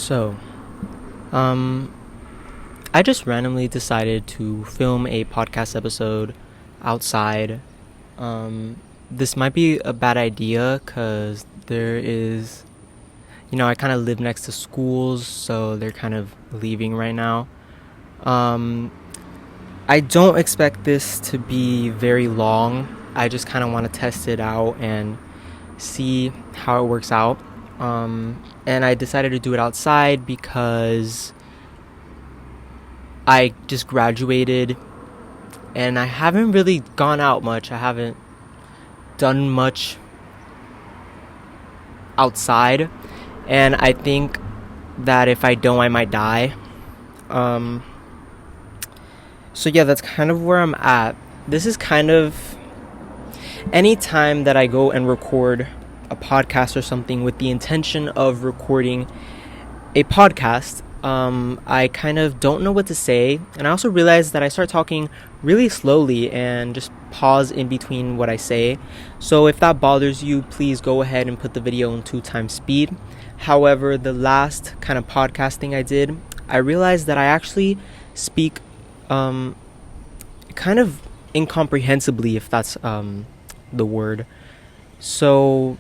So, um, I just randomly decided to film a podcast episode outside. This might be a bad idea because I kind of live next to schools, so they're kind of leaving right now. Um, I don't expect this to be very long. I just kind of want to test it out and see how it works out. And I decided to do it outside because I just graduated and I haven't really gone out much. I haven't done much outside, and I think that if I don't, I might die. So yeah, that's kind of where I'm at. This is kind of any time that I go and record a podcast or something with the intention of recording a podcast, I kind of don't know what to say, and I also realize that I start talking really slowly and just pause in between what I say. So if that bothers you, please go ahead and put the video in 2x speed. However, the last kind of podcasting I did, I realized that I actually speak kind of incomprehensibly, if that's the word. So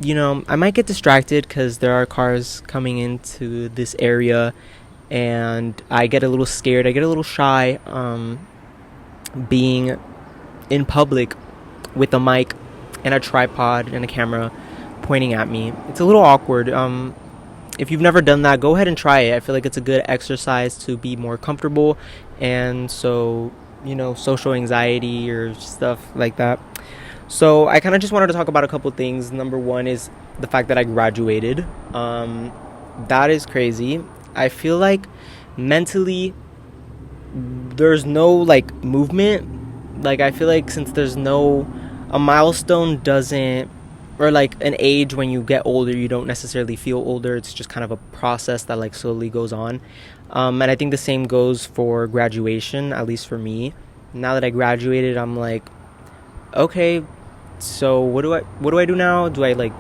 I might get distracted because there are cars coming into this area, and I get a little scared. I get a little shy being in public with a mic and a tripod and a camera pointing at me. It's a little awkward. If you've never done that, go ahead and try it. I feel like it's a good exercise to be more comfortable, and so social anxiety or stuff like that. So I kind of just wanted to talk about a couple things. Number one is the fact that I graduated. That is crazy. I feel like mentally there's no movement. I feel like since there's a milestone doesn't, or an age when you get older, you don't necessarily feel older. It's just kind of a process that slowly goes on. And I think the same goes for graduation, at least for me. Now that I graduated, I'm like, okay, so what do I do now? Do I get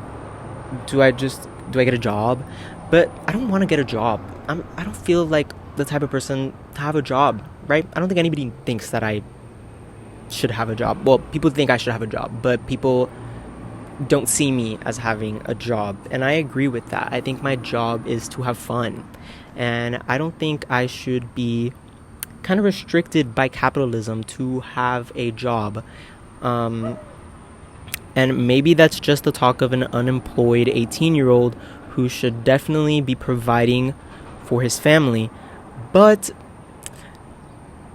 a job? But I don't want to get a job. I don't feel like the type of person to have a job, right? I don't think anybody thinks that I should have a job. Well, people think I should have a job, but people don't see me as having a job, and I agree with that. I think my job is to have fun, and I don't think I should be kind of restricted by capitalism to have a job. And maybe that's just the talk of an unemployed 18-year-old who should definitely be providing for his family. But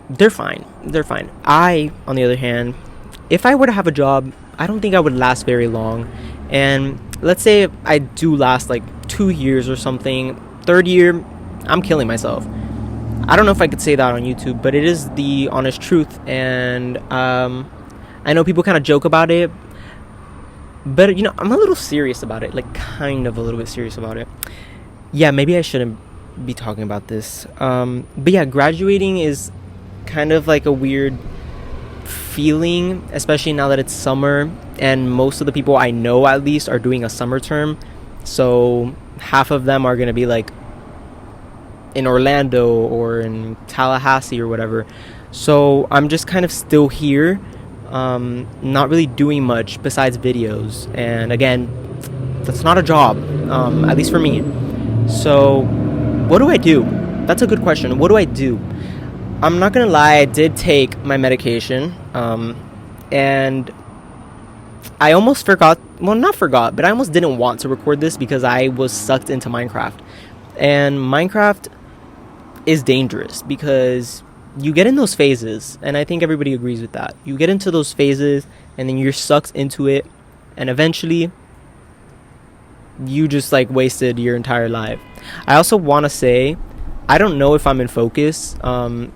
they're fine. I, on the other hand, if I were to have a job, I don't think I would last very long. And let's say I do last 2 years or something. Third year, I'm killing myself. I don't know if I could say that on YouTube, but it is the honest truth. And I know people kind of joke about it, but I'm a little serious about it, kind of a little bit serious about it. Yeah, maybe I shouldn't be talking about this. But yeah, graduating is kind of a weird feeling, especially now that it's summer, and most of the people I know at least are doing a summer term. So half of them are going to be in Orlando or in Tallahassee or whatever. So I'm just kind of still here. Not really doing much besides videos, and again, that's not a job, at least for me. So what do I do? That's a good question. What do I do? I'm not gonna lie, I did take my medication, and I almost forgot, well, not forgot, but I almost didn't want to record this because I was sucked into Minecraft. And Minecraft is dangerous because you get in those phases, and I think everybody agrees with that. You get into those phases, and then you're sucked into it, and eventually you just wasted your entire life. I also want to say, I don't know if I'm in focus, and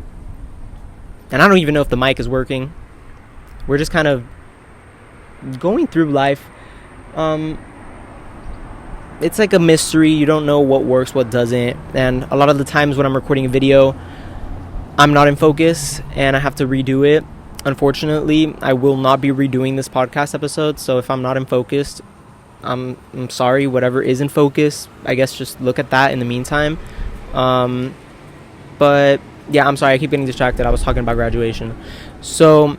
I don't even know if the mic is working. We're just kind of going through life. It's a mystery. You don't know what works, what doesn't, and a lot of the times when I'm recording a video, I'm not in focus and I have to redo it. Unfortunately, I will not be redoing this podcast episode, so if I'm not in focus, I'm sorry, whatever is in focus, I guess just look at that in the meantime. But yeah, I'm sorry, I keep getting distracted. I was talking about graduation. So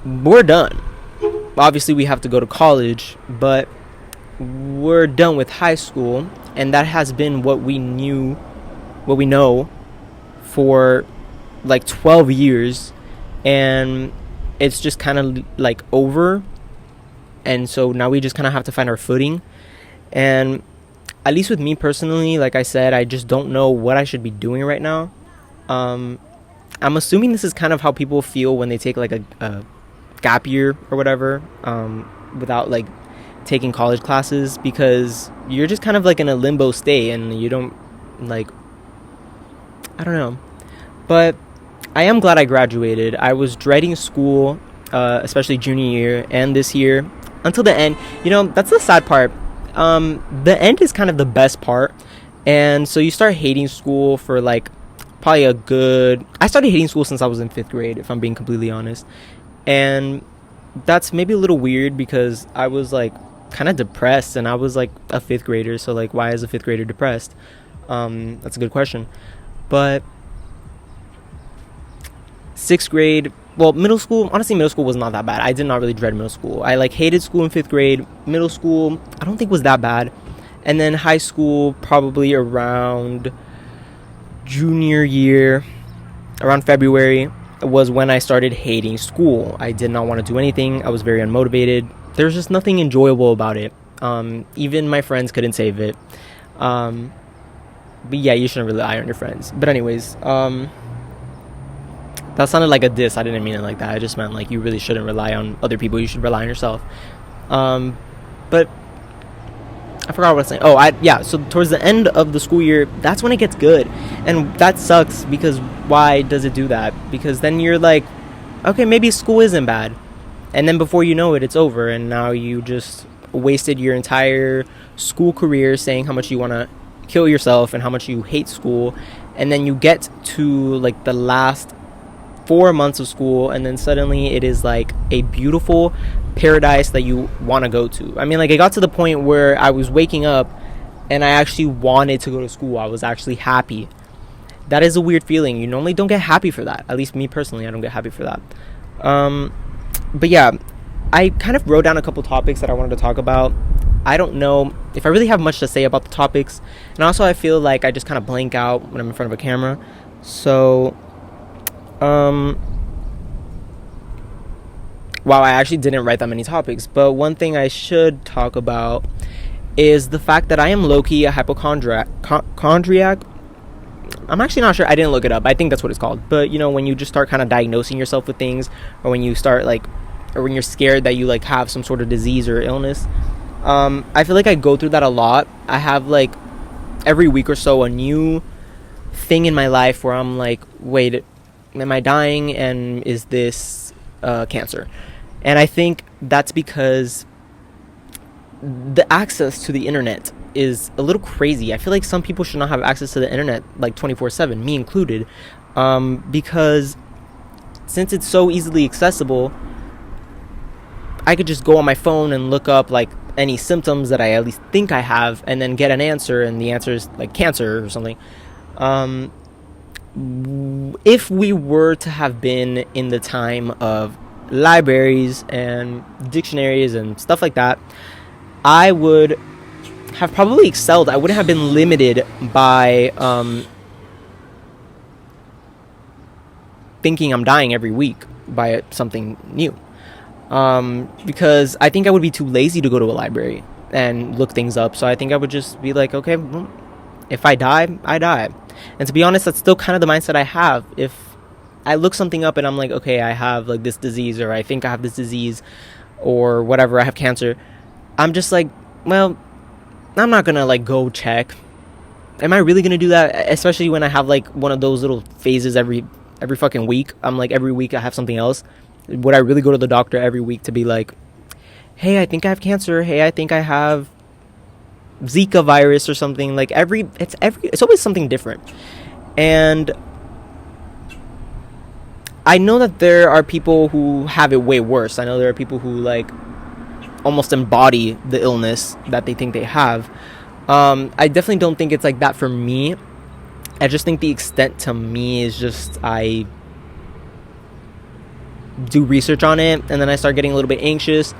we're done. Obviously we have to go to college, but we're done with high school, and that has been what we know for like 12 years, and it's just kind of like over. And so now we just kind of have to find our footing. And at least with me personally, like I said, I just don't know what I should be doing right now. I'm assuming this is kind of how people feel when they take like a gap year or whatever, without like taking college classes, because you're just kind of like in a limbo state and you don't like, I don't know. But I am glad I graduated. I was dreading school, especially junior year and this year, until the end. You know, that's the sad part. The end is kind of the best part. And so you start hating school for like probably I started hating school since I was in 5th grade, if I'm being completely honest. And that's maybe a little weird because I was like kind of depressed, and I was like a 5th grader. So like, why is a 5th grader depressed? That's a good question. But 6th grade, well, middle school, honestly, middle school was not that bad. I did not really dread middle school. I like hated school in 5th grade. Middle school, I don't think was that bad. And then high school, probably around junior year, around February, was when I started hating school. I did not want to do anything. I was very unmotivated. There's just nothing enjoyable about it. Even my friends couldn't save it. But yeah, you shouldn't rely on your friends. But anyways, that sounded like a diss. I didn't mean it like that. I just meant like you really shouldn't rely on other people. You should rely on yourself. But I forgot what I was saying. Yeah, so towards the end of the school year, that's when it gets good. And that sucks, because why does it do that? Because then you're like, okay, maybe school isn't bad. And then before you know it, it's over. And now you just wasted your entire school career saying how much you want to kill yourself and how much you hate school. And then you get to like the last 4 months of school, and then suddenly it is like a beautiful paradise that you want to go to. I mean, like, it got to the point where I was waking up and I actually wanted to go to school. I was actually happy. That is a weird feeling. You normally don't get happy for that. At least me personally, I don't get happy for that. But yeah, I kind of wrote down a couple topics that I wanted to talk about. I don't know if I really have much to say about the topics, and also I feel like I just kind of blank out when I'm in front of a camera. So wow, I actually didn't write that many topics. But one thing I should talk about is the fact that I am low-key a hypochondriac. I'm actually not sure. I didn't look it up. I think that's what it's called. But you know, when you just start kind of diagnosing yourself with things, or when you start like, or when you're scared that you like have some sort of disease or illness, I feel like I go through that a lot. I have like every week or so a new thing in my life where I'm like, wait, am I dying, and is this cancer? And I think that's because the access to the internet is a little crazy. I feel like some people should not have access to the internet like 24/7, me included, because since it's so easily accessible, I could just go on my phone and look up like any symptoms that I at least think I have, and then get an answer, and the answer is like cancer or something. If we were to have been in the time of libraries and dictionaries and stuff like that, I would have probably excelled. I wouldn't have been limited by thinking I'm dying every week by something new, because I think I would be too lazy to go to a library and look things up. So I think I would just be like, okay, well, if I die, I die. And to be honest, that's still kind of the mindset I have. If I look something up and I'm like, okay, I have like this disease, or I think I have this disease, or whatever, I have cancer, I'm just like, well, I'm not gonna like go check. Am I really gonna do that? Especially when I have like one of those little phases every fucking week. I'm like, every week I have something else. Would I really go to the doctor every week to be like, hey, I think I have cancer. Hey, I think I have Zika virus or something? Like it's always something different. And I know that there are people who have it way worse. I know there are people who like almost embody the illness that they think they have. I definitely don't think it's like that for me. I just think the extent to me is just I do research on it and then I start getting a little bit anxious.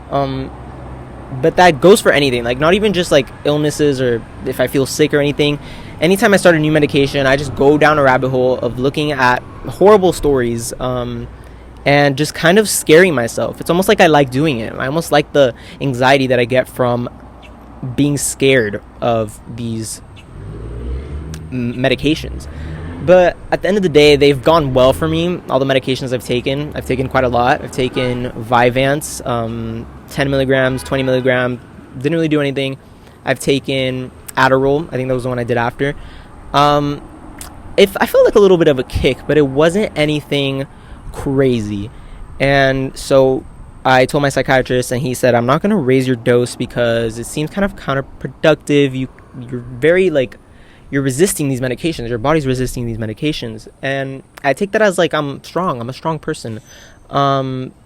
But that goes for anything, like not even just like illnesses or if I feel sick or anything. Anytime I start a new medication, I just go down a rabbit hole of looking at horrible stories, and just kind of scaring myself. It's almost like I like doing it. I almost like the anxiety that I get from being scared of these medications. But at the end of the day, they've gone well for me. All the medications I've taken quite a lot. I've taken Vyvanse, 10 milligrams, 20 milligrams, didn't really do anything. I've taken Adderall, I think that was the one I did after. If I felt like a little bit of a kick, but it wasn't anything crazy. And so I told my psychiatrist, and he said, I'm not going to raise your dose because it seems kind of counterproductive. You're very like, you're resisting these medications. Your body's resisting these medications. And I take that as like, I'm strong. I'm a strong person.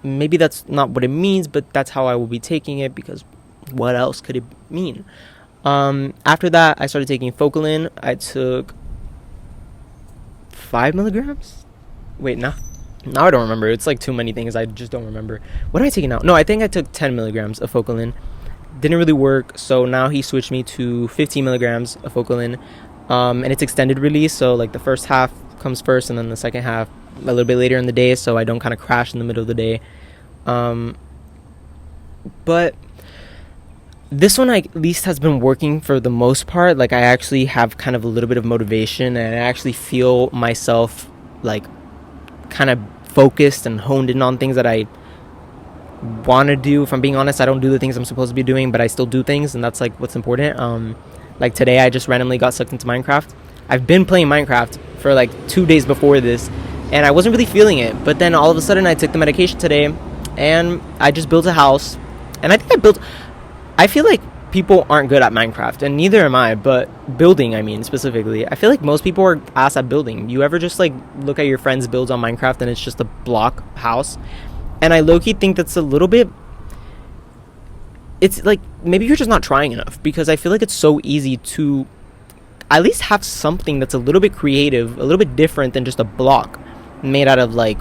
Maybe that's not what it means, but that's how I will be taking it, because what else could it mean? After that, I started taking Focalin. I took 5 milligrams. Wait, now I don't remember. It's like too many things. I just don't remember. What am I taking now? No, I think I took 10 milligrams of Focalin. Didn't really work. So now he switched me to 15 milligrams of Focalin. And it's extended release. So like the first half comes first and then the second half a little bit later in the day. So I don't kind of crash in the middle of the day. But this one at least has been working for the most part. Like I actually have kind of a little bit of motivation, and I actually feel myself like kind of focused and honed in on things that I want to do. If I'm being honest, I don't do the things I'm supposed to be doing, but I still do things, and that's like what's important. Like today I just randomly got sucked into Minecraft. I've been playing Minecraft for like 2 days before this, and I wasn't really feeling it, but then all of a sudden I took the medication today and I just built a house. And I feel like people aren't good at Minecraft, and neither am I, but building, I mean, specifically. I feel like most people are ass at building. You ever just like look at your friends' builds on Minecraft and it's just a block house? And I low-key think that's a little bit, it's like maybe you're just not trying enough, because I feel like it's so easy to at least have something that's a little bit creative, a little bit different than just a block made out of like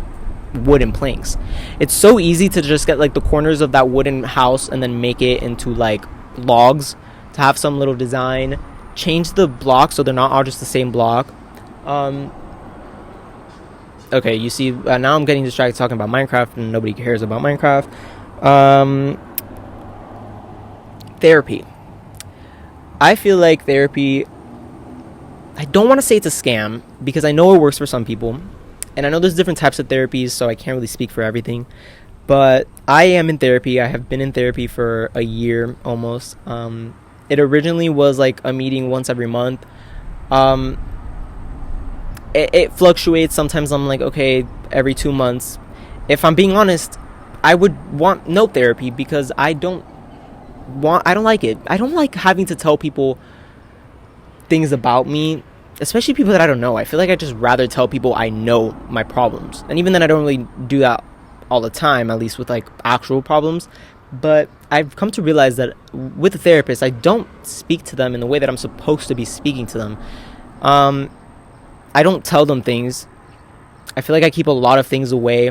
wooden planks. It's so easy to just get like the corners of that wooden house and then make it into like logs, to have some little design, change the blocks so they're not all just the same block. Okay, you see, now I'm getting distracted talking about Minecraft and nobody cares about Minecraft. Therapy. I feel like therapy, I don't want to say it's a scam, because I know it works for some people, and I know there's different types of therapies, so I can't really speak for everything. But I am in therapy. I have been in therapy for a year almost. It originally was like a meeting once every month. It fluctuates. Sometimes I'm like, okay, every 2 months. If I'm being honest, I would want no therapy, because I don't like it. I don't like having to tell people things about me, especially people that I don't know. I feel like I just rather tell people I know my problems. And even then, I don't really do that all the time, at least with like actual problems. But I've come to realize that with a therapist, I don't speak to them in the way that I'm supposed to be speaking to them. I don't tell them things. I feel like I keep a lot of things away.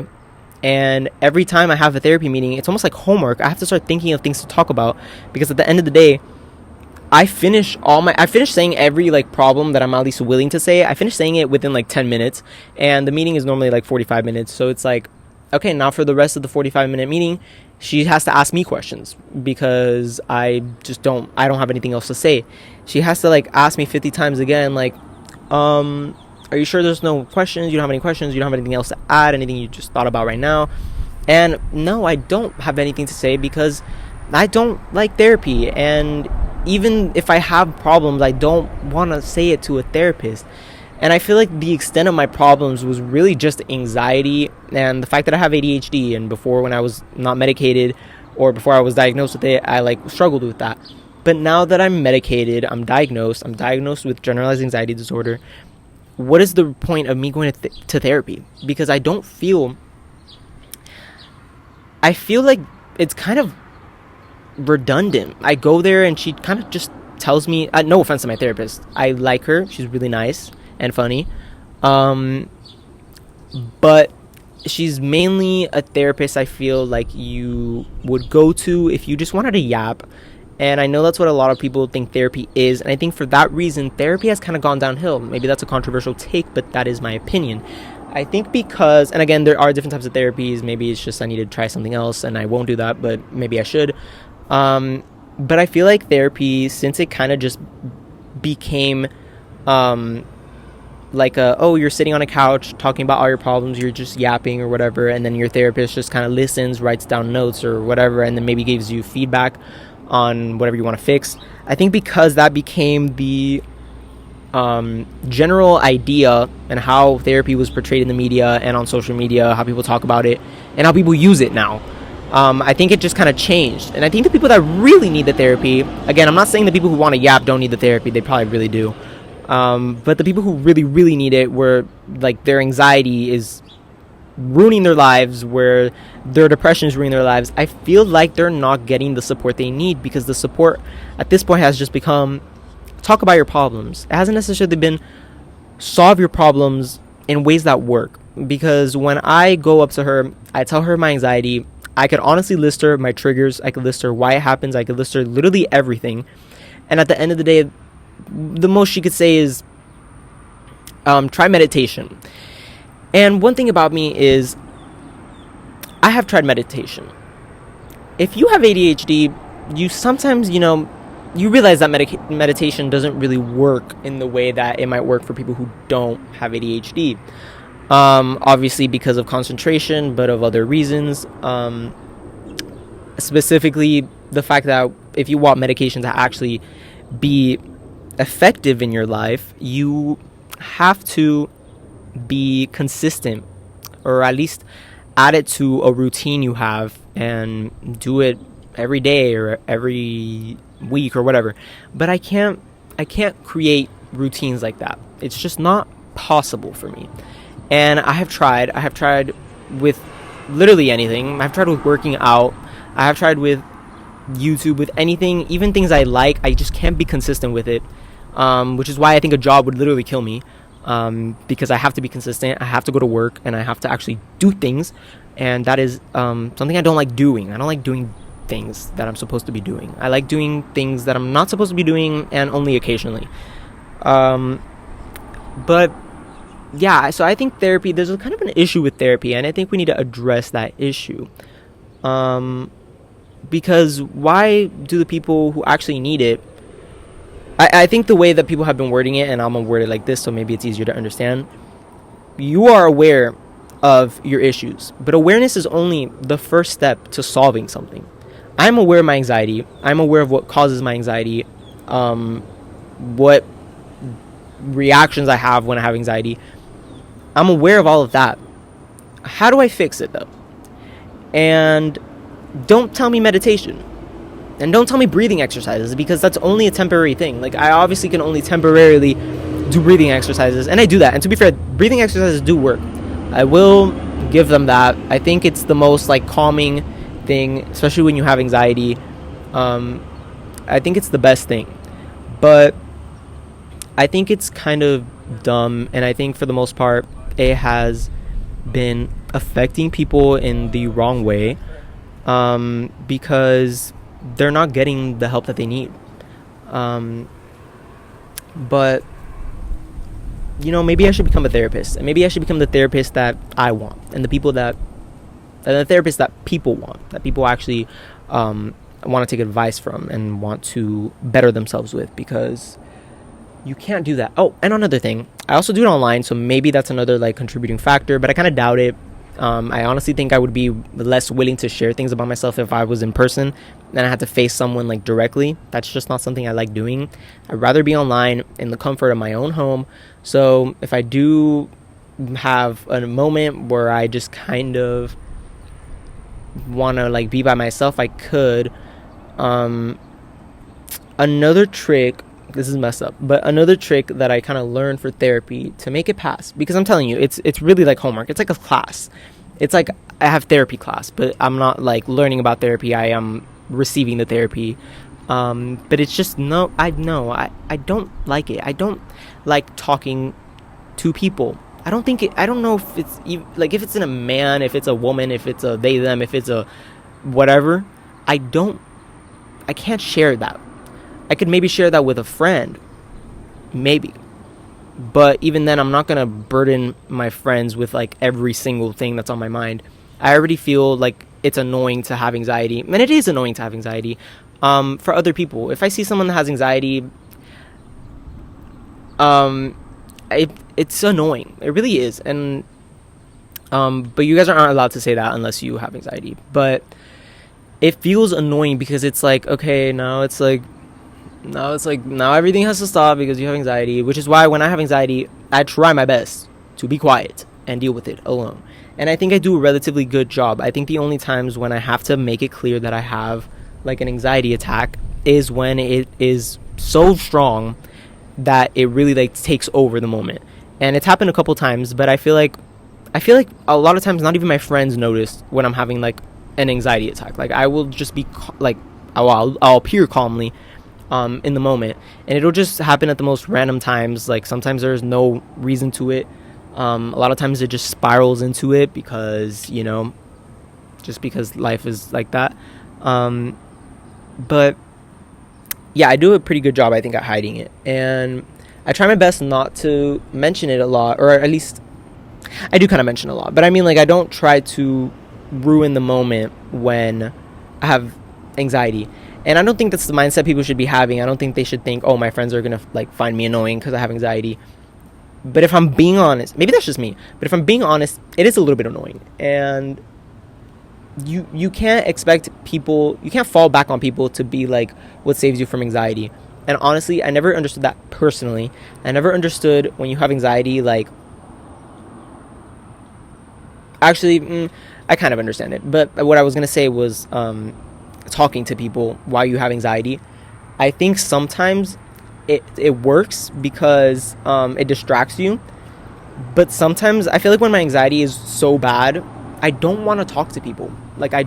And every time I have a therapy meeting, it's almost like homework. I have to start thinking of things to talk about, because at the end of the day, I finish saying every like problem that I'm at least willing to say. I finish saying it within like 10 minutes, and the meeting is normally like 45 minutes. So it's like, okay, now for the rest of the 45-minute meeting, she has to ask me questions, because I don't have anything else to say. She has to like ask me 50 times again, like, are you sure there's no questions? You don't have any questions? You don't have anything else to add? Anything you just thought about right now? And no, I don't have anything to say, because I don't like therapy. And even if I have problems, I don't want to say it to a therapist. And I feel like the extent of my problems was really just anxiety and the fact that I have ADHD. And before, when I was not medicated, or before I was diagnosed with it, I like struggled with that. But now that I'm medicated, I'm diagnosed with generalized anxiety disorder. What is the point of me going to therapy? Because I feel like it's kind of redundant. I go there and she kind of just tells me, no offense to my therapist, I like her, she's really nice and funny, but she's mainly a therapist I feel like you would go to if you just wanted to yap. And I know that's what a lot of people think therapy is, and I think for that reason therapy has kind of gone downhill. Maybe that's a controversial take, but that is my opinion. I think because, and again, there are different types of therapies. Maybe it's just I need to try something else and I won't do that, but maybe I should. But I feel like therapy, since it kind of just became like you're sitting on a couch talking about all your problems, you're just yapping or whatever, and then your therapist just kind of listens, writes down notes or whatever, and then maybe gives you feedback on whatever you want to fix. I think because that became the general idea and how therapy was portrayed in the media and on social media, how people talk about it and how people use it now, I think it just kind of changed. And I think the people that really need the therapy, again, I'm not saying the people who want to yap don't need the therapy, they probably really do, but the people who really need it, where like their anxiety is ruining their lives, where their depression is ruining their lives, I feel like they're not getting the support they need, because the support at this point has just become talk about your problems. It hasn't necessarily been solve your problems in ways that work. Because when I go up to her, I tell her my anxiety, I could honestly list her my triggers, I could list her why it happens, I could list her literally everything, and at the end of the day, the most she could say is try meditation. And one thing about me is I have tried meditation. If you have ADHD, you sometimes, you realize that meditation doesn't really work in the way that it might work for people who don't have ADHD. Obviously because of concentration, but of other reasons. Specifically, the fact that if you want medication to actually be effective in your life, you have to be consistent, or at least add it to a routine you have and do it every day or every week or whatever. But I can't create routines like that. It's just not possible for me. And I have tried with literally anything. I've tried with working out, I have tried with YouTube, with anything, even things I like. I just can't be consistent with it, which is why I think a job would literally kill me, because I have to be consistent, I have to go to work, and I have to actually do things, and that is something I don't like doing. I don't like doing things that I'm supposed to be doing. I like doing things that I'm not supposed to be doing, and only occasionally. But yeah, so I think therapy, there's a kind of an issue with therapy, and I think we need to address that issue. Because why do the people who actually need it, I think the way that people have been wording it, and I'm going to word it like this so maybe it's easier to understand. You are aware of your issues, but awareness is only the first step to solving something. I'm aware of my anxiety. I'm aware of what causes my anxiety, what reactions I have when I have anxiety. I'm aware of all of that. How do I fix it, though? And don't tell me meditation. And don't tell me breathing exercises, because that's only a temporary thing. Like, I obviously can only temporarily do breathing exercises, and I do that. And to be fair, breathing exercises do work. I will give them that. I think it's the most, calming thing, especially when you have anxiety. I think it's the best thing. But I think it's kind of dumb, and I think for the most part, it has been affecting people in the wrong way, because they're not getting the help that they need. But maybe I should become a therapist, and maybe I should become the therapist that I want, and the therapist that people want, that people actually want to take advice from and want to better themselves with, because you can't do that. Oh, and another thing, I also do it online, so maybe that's another contributing factor, but I kind of doubt it. I honestly think I would be less willing to share things about myself if I was in person and I had to face someone directly. That's just not something I like doing. I'd rather be online in the comfort of my own home. So if I do have a moment where I just kind of want to be by myself, I could. Another trick, this is messed up, but another trick that I kind of learned for therapy to make it pass, because I'm telling you, it's really like homework. It's like a class. It's like I have therapy class, but I'm not learning about therapy. I am receiving the therapy. But it's just no, I know I don't like it. I don't like talking to people. I don't know if it's like, if it's in a man, if it's a woman, if it's a they them, if it's a whatever. I can't share that. I could maybe share that with a friend, maybe. But even then, I'm not going to burden my friends with like every single thing that's on my mind. I already feel like it's annoying to have anxiety, and it is annoying to have anxiety. For other people, if I see someone that has anxiety, it's annoying. It really is. And but you guys aren't allowed to say that unless you have anxiety. But it feels annoying because it's like, okay, now everything has to stop because you have anxiety, which is why when I have anxiety, I try my best to be quiet and deal with it alone. And I think I do a relatively good job. I think the only times when I have to make it clear that I have like an anxiety attack is when it is so strong that it really like takes over the moment. And it's happened a couple times, but I feel like a lot of times not even my friends notice when I'm having like an anxiety attack. Like I will just be like I'll appear calmly in the moment, and it'll just happen at the most random times. Like sometimes there's no reason to it. A lot of times it just spirals into it because, you know, just because life is like that. But yeah, I do a pretty good job, I think, at hiding it, and I try my best not to mention it a lot, or at least I do kind of mention it a lot, but I mean, like, I don't try to ruin the moment when I have anxiety. And I don't think that's the mindset people should be having. I don't think they should think, oh, my friends are gonna like find me annoying because I have anxiety. But if I'm being honest, maybe that's just me, but if I'm being honest, it is a little bit annoying. And you can't expect people, you can't fall back on people to be like what saves you from anxiety. And honestly, I never understood that personally. I never understood when you have anxiety, like, actually, I kind of understand it. But what I was going to say was talking to people while you have anxiety. I think sometimes it works because it distracts you. But sometimes I feel like when my anxiety is so bad, I don't want to talk to people. Like, I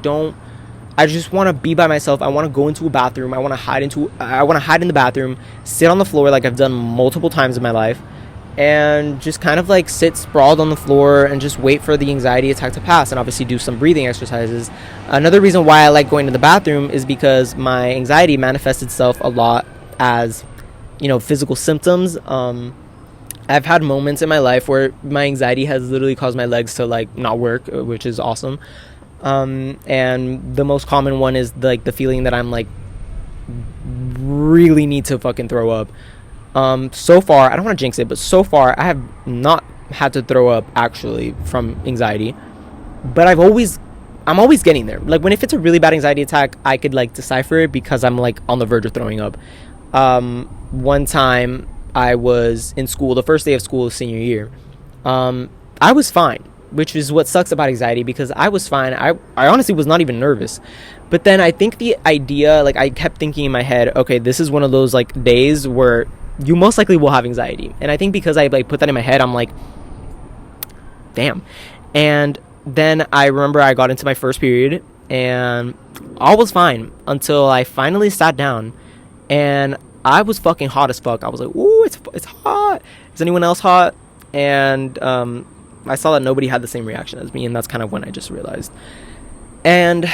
just want to be by myself. I want to go into a bathroom. I want to hide in the bathroom, sit on the floor like I've done multiple times in my life, and just kind of like sit sprawled on the floor and just wait for the anxiety attack to pass, and obviously do some breathing exercises. Another reason why I like going to the bathroom is because my anxiety manifests itself a lot as, you know, physical symptoms. I've had moments in my life where my anxiety has literally caused my legs to like not work, which is awesome. And the most common one is like the feeling that I'm like really need to fucking throw up. So far, I don't want to jinx it, but so far I have not had to throw up actually from anxiety, but I'm always getting there. Like, if it's a really bad anxiety attack, I could like decipher it because I'm like on the verge of throwing up. One time I was in school, the first day of school, senior year. I was fine, which is what sucks about anxiety, because I was fine. I honestly was not even nervous. But then I think the idea, like, I kept thinking in my head, okay, this is one of those like days where you most likely will have anxiety. And I think because I like put that in my head, I'm like, damn. And then I remember I got into my first period and all was fine until I finally sat down, and I was fucking hot as fuck. I was like, ooh, it's hot. Is anyone else hot? And I saw that nobody had the same reaction as me, and that's kind of when I just realized. And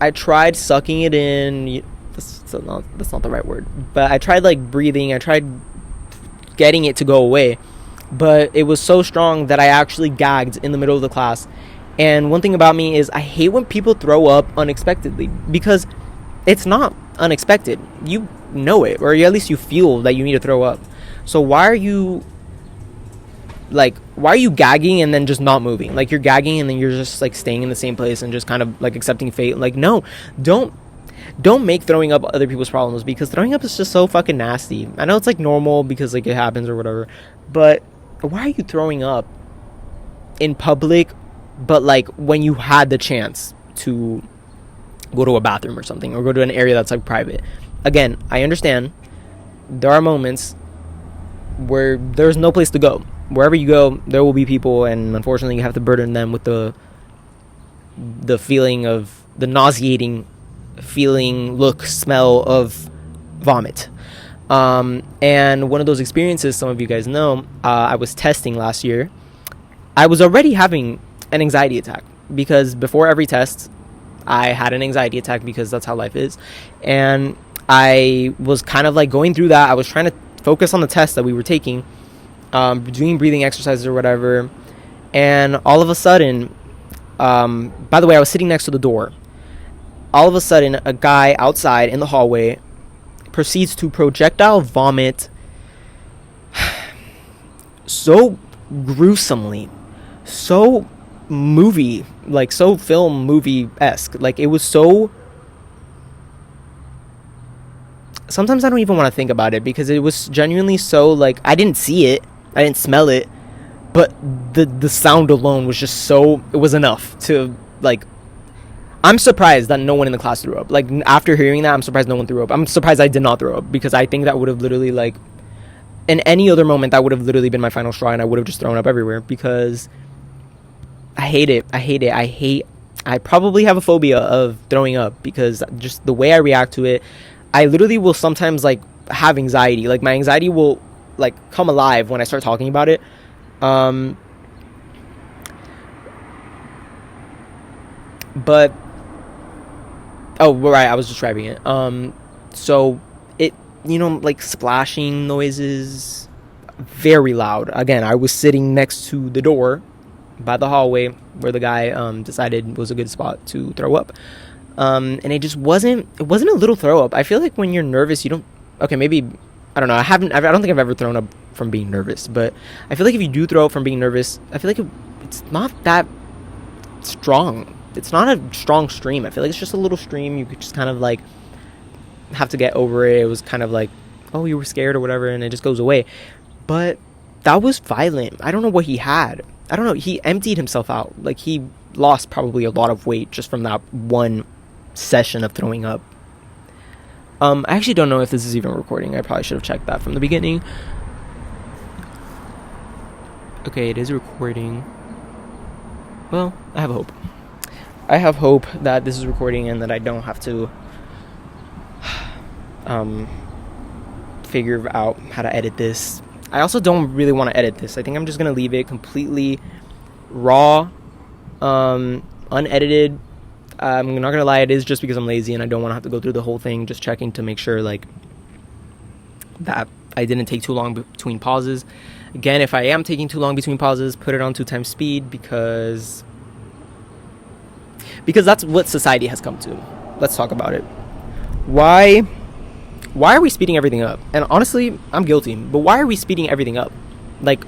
I tried sucking it in. That's not the right word. But I tried like breathing. I tried getting it to go away. But it was so strong that I actually gagged in the middle of the class. And one thing about me is I hate when people throw up unexpectedly, because it's not unexpected. You know it, or at least you feel that you need to throw up. So why are you gagging and then just not moving? Like, you're gagging and then you're just like staying in the same place and just kind of like accepting fate. Like, no, don't make throwing up other people's problems, because throwing up is just so fucking nasty. I know it's like normal because like it happens or whatever, but why are you throwing up in public, but like when you had the chance to go to a bathroom or something, or go to an area that's like private? Again, I understand there are moments where there's no place to go. Wherever you go, there will be people, and unfortunately you have to burden them with the feeling of the nauseating feeling, look, smell of vomit. And one of those experiences, some of you guys know, I was testing last year. I was already having an anxiety attack because before every test, I had an anxiety attack because that's how life is. And I was kind of like going through that. I was trying to focus on the test that we were taking, doing breathing exercises or whatever. And all of a sudden, by the way, I was sitting next to the door. All of a sudden, a guy outside in the hallway proceeds to projectile vomit so gruesomely, so movie, like so film movie-esque. Like, it was so... Sometimes I don't even want to think about it because it was genuinely so, like, I didn't see it, I didn't smell it, but the sound alone was just so... It was enough to, like... I'm surprised that no one in the class threw up. Like, after hearing that, I'm surprised no one threw up. I'm surprised I did not throw up because I think that would have literally, like, in any other moment, that would have literally been my final straw and I would have just thrown up everywhere because I hate it. I probably have a phobia of throwing up because just the way I react to it, I literally will sometimes, like, have anxiety. Like, my anxiety will, like, come alive when I start talking about it. But... Oh, right, I was describing it. So, it, you know, like, splashing noises, very loud. Again, I was sitting next to the door by the hallway where the guy decided was a good spot to throw up. And it just wasn't a little throw up. I feel like when you're nervous, you don't... Okay, maybe... I don't know. I don't think I've ever thrown up from being nervous. But I feel like if you do throw up from being nervous, I feel like it's not that strong. It's not a strong stream. I feel like it's just a little stream. You could just kind of, like, have to get over it. It was kind of like, oh, you were scared or whatever, and it just goes away. But that was violent. I don't know what he had. I don't know. He emptied himself out. Like, he lost probably a lot of weight just from that one session of throwing up. I actually don't know if this is even recording. I probably should have checked that from the beginning. Okay, it is recording. Well, I have hope. I have hope that this is recording and that I don't have to figure out how to edit this. I also don't really want to edit this. I think I'm just going to leave it completely raw, unedited. I'm not going to lie, it is just because I'm lazy and I don't want to have to go through the whole thing, just checking to make sure, like, that I didn't take too long between pauses. Again, if I am taking too long between pauses, put it on 2x speed because that's what society has come to. Let's talk about it. Why are we speeding everything up? And honestly, I'm guilty, but why are we speeding everything up? Like,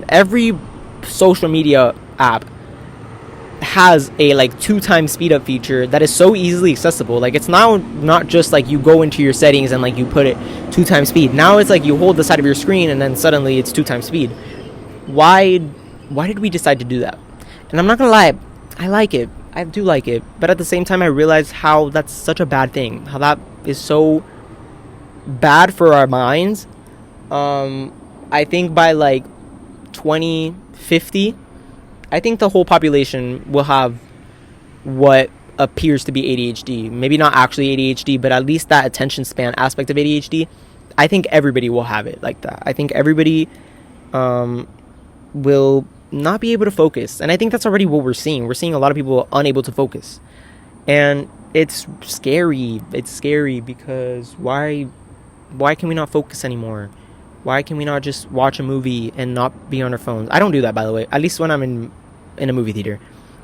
every social media app has a, like, 2x speed up feature that is so easily accessible. Like, it's now not just like you go into your settings and, like, you put it 2x speed. Now it's like you hold the side of your screen and then suddenly it's 2x speed. Why did we decide to do that? And I'm not gonna lie, I like it. I do like it, but at the same time I realize how that's such a bad thing, how that is so bad for our minds. I think by, like, 2050, I think the whole population will have what appears to be ADHD. Maybe not actually ADHD, but at least that attention span aspect of ADHD. I think everybody will have it like that. I think everybody will not be able to focus. And I think that's already what we're seeing. We're seeing a lot of people unable to focus. And it's scary. It's scary because why can we not focus anymore? Why can we not just watch a movie and not be on our phones? I don't do that, by the way. At least when I'm in a movie theater.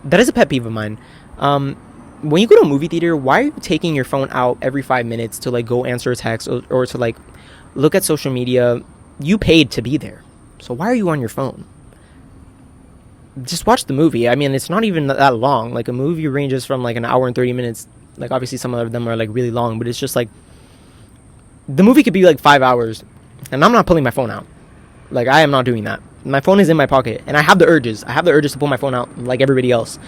That is a pet peeve of mine. When you go to a movie theater, why are you taking your phone out every 5 minutes to, like, go answer a text or to, like, look at social media? You paid to be there. So why are you on your phone? Just watch the movie. I mean, it's not even that long. Like, a movie ranges from, like, an hour and 30 minutes. Like, obviously some of them are, like, really long, but it's just, like, the movie could be, like, 5 hours, and I'm not pulling my phone out. Like, I am not doing that. My phone is in my pocket, and I have the urges. I have the urges to pull my phone out, like everybody else.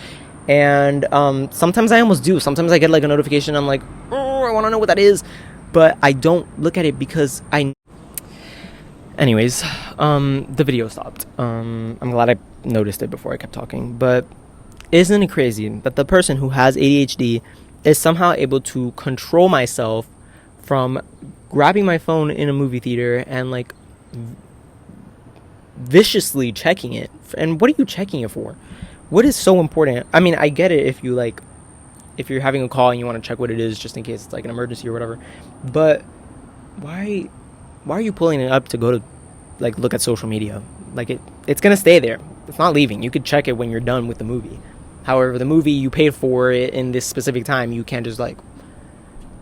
And sometimes I almost do. Sometimes I get, like, a notification. I'm like, oh, I want to know what that is. But I don't look at it because I... Anyways, the video stopped. I'm glad I noticed it before I kept talking. But isn't it crazy that the person who has ADHD is somehow able to control myself from grabbing my phone in a movie theater and like viciously checking it. And what are you checking it for? What is so important? I mean, I get it if you like, if you're having a call and you want to check what it is just in case it's like an emergency or whatever, but why are you pulling it up to go to like look at social media? Like it's gonna stay there. It's not leaving. You could check it when you're done with the movie. However, the movie, you paid for it in this specific time. You can't just like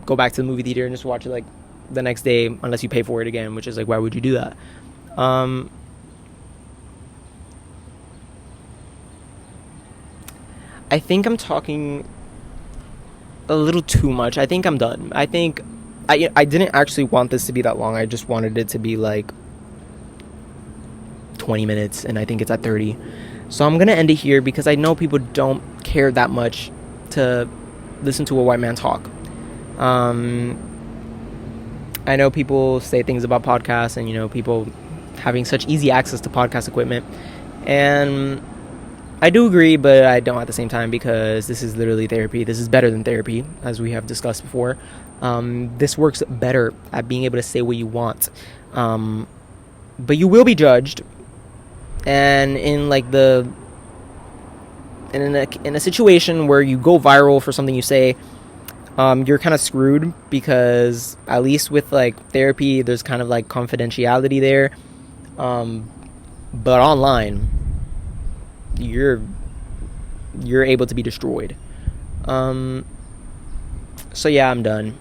go back to the movie theater and just watch it like the next day unless you pay for it again, which is like, why would you do that? I think I'm talking a little too much. I think I'm done. I think I didn't actually want this to be that long. I just wanted it to be like 20 minutes, and I think it's at 30. So I'm going to end it here because I know people don't care that much to listen to a white man talk. I know people say things about podcasts and, you know, people having such easy access to podcast equipment. And I do agree, but I don't at the same time, because this is literally therapy. This is better than therapy, as we have discussed before. This works better at being able to say what you want. But you will be judged. And in like in a situation where you go viral for something you say, you're kind of screwed, because at least with like therapy, there's kind of like confidentiality there. But online, you're able to be destroyed. So yeah, I'm done.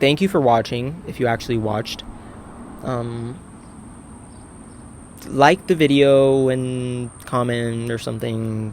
Thank you for watching, if you actually watched. Like the video and comment or something.